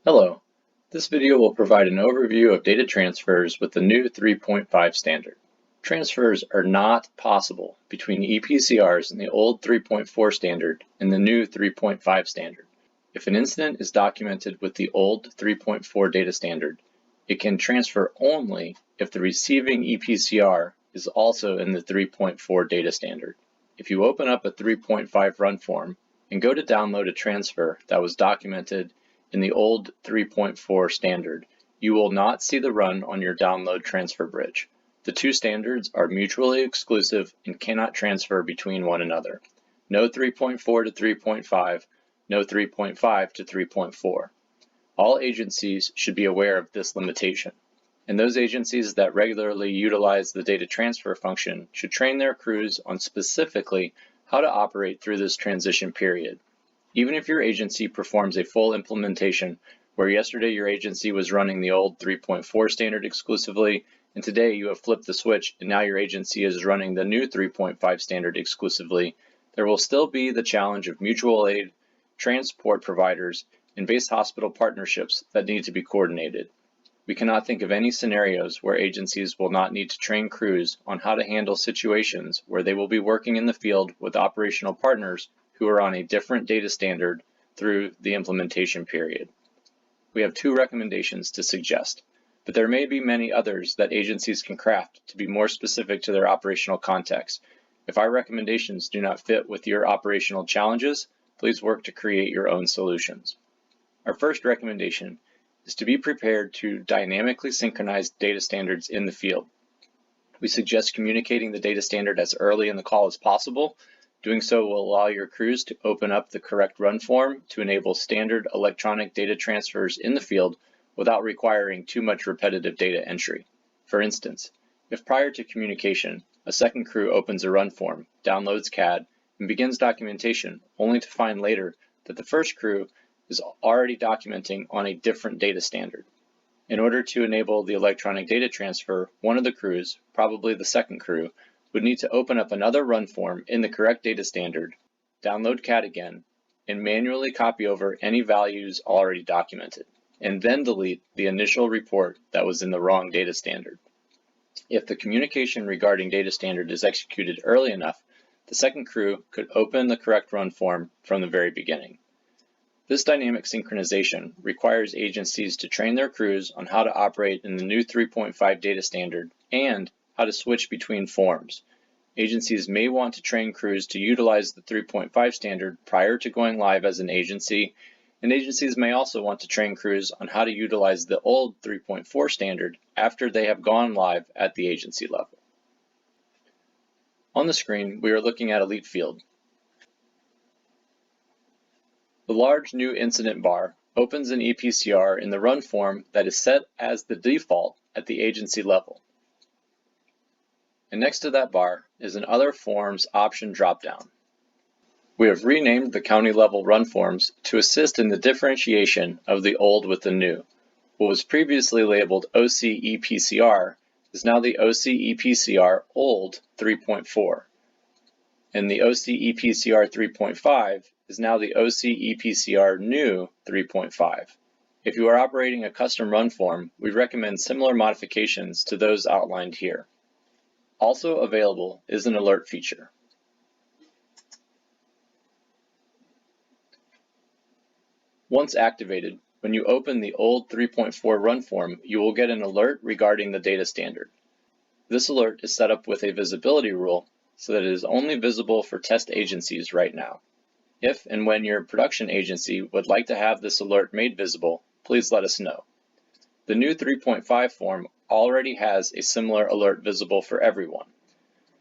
Hello, this video will provide an overview of data transfers with the new 3.5 standard. Transfers are not possible between EPCRs and the old 3.4 standard and the new 3.5 standard. If an incident is documented with the old 3.4 data standard, it can transfer only if the receiving EPCR is also in the 3.4 data standard. If you open up a 3.5 run form and go to download a transfer that was documented in the old 3.4 standard, you will not see the run on your download transfer bridge. The two standards are mutually exclusive and cannot transfer between one another. No 3.4 to 3.5, no 3.5 to 3.4. All agencies should be aware of this limitation, and those agencies that regularly utilize the data transfer function should train their crews on specifically how to operate through this transition period. Even if your agency performs a full implementation, where yesterday your agency was running the old 3.4 standard exclusively, and today you have flipped the switch and now your agency is running the new 3.5 standard exclusively, there will still be the challenge of mutual aid, transport providers, and base hospital partnerships that need to be coordinated. We cannot think of any scenarios where agencies will not need to train crews on how to handle situations where they will be working in the field with operational partners who are on a different data standard through the implementation period. We have two recommendations to suggest, but there may be many others that agencies can craft to be more specific to their operational context. If our recommendations do not fit with your operational challenges, please work to create your own solutions. Our first recommendation is to be prepared to dynamically synchronize data standards in the field. We suggest communicating the data standard as early in the call as possible. Doing so will allow your crews to open up the correct run form to enable standard electronic data transfers in the field without requiring too much repetitive data entry. For instance, if prior to communication, a second crew opens a run form, downloads CAD, and begins documentation, only to find later that the first crew is already documenting on a different data standard. In order to enable the electronic data transfer, one of the crews, probably the second crew, would need to open up another run form in the correct data standard, download CAD again, and manually copy over any values already documented, and then delete the initial report that was in the wrong data standard. If the communication regarding data standard is executed early enough, the second crew could open the correct run form from the very beginning. This dynamic synchronization requires agencies to train their crews on how to operate in the new 3.5 data standard and how to switch between forms. Agencies may want to train crews to utilize the 3.5 standard prior to going live as an agency, and agencies may also want to train crews on how to utilize the old 3.4 standard after they have gone live at the agency level. On the screen, we are looking at Elite Field. The large new incident bar opens an EPCR in the run form that is set as the default at the agency level. And next to that bar is an Other Forms option dropdown. We have renamed the county level run forms to assist in the differentiation of the old with the new. What was previously labeled OC EPCR is now the OC EPCR old 3.4, and the OC EPCR 3.5 is now the OC EPCR new 3.5. If you are operating a custom run form, we recommend similar modifications to those outlined here. Also available is an alert feature. Once activated, when you open the old 3.4 run form, you will get an alert regarding the data standard. This alert is set up with a visibility rule so that it is only visible for test agencies right now. If and when your production agency would like to have this alert made visible, please let us know. The new 3.5 form already has a similar alert visible for everyone.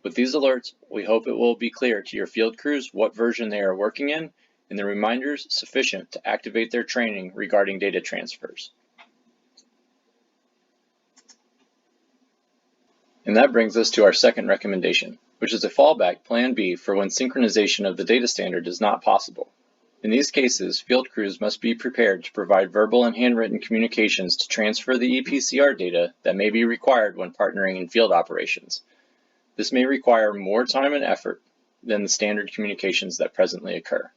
With these alerts, we hope it will be clear to your field crews what version they are working in, and the reminders sufficient to activate their training regarding data transfers. And that brings us to our second recommendation, which is a fallback plan B for when synchronization of the data standard is not possible. In these cases, field crews must be prepared to provide verbal and handwritten communications to transfer the EPCR data that may be required when partnering in field operations. This may require more time and effort than the standard communications that presently occur.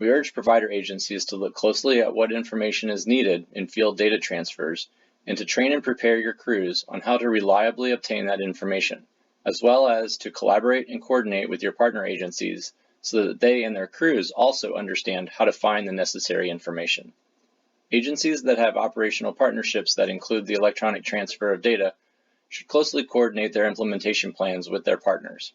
We urge provider agencies to look closely at what information is needed in field data transfers and to train and prepare your crews on how to reliably obtain that information, as well as to collaborate and coordinate with your partner agencies so that they and their crews also understand how to find the necessary information. Agencies that have operational partnerships that include the electronic transfer of data should closely coordinate their implementation plans with their partners.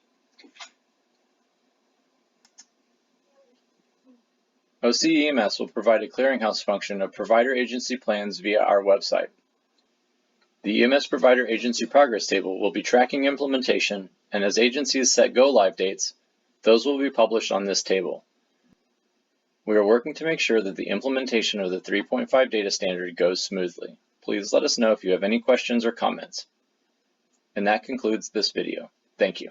OCEMS will provide a clearinghouse function of provider agency plans via our website. The EMS Provider Agency Progress Table will be tracking implementation, and as agencies set go-live dates, those will be published on this table. We are working to make sure that the implementation of the 3.5 data standard goes smoothly. Please let us know if you have any questions or comments. And that concludes this video. Thank you.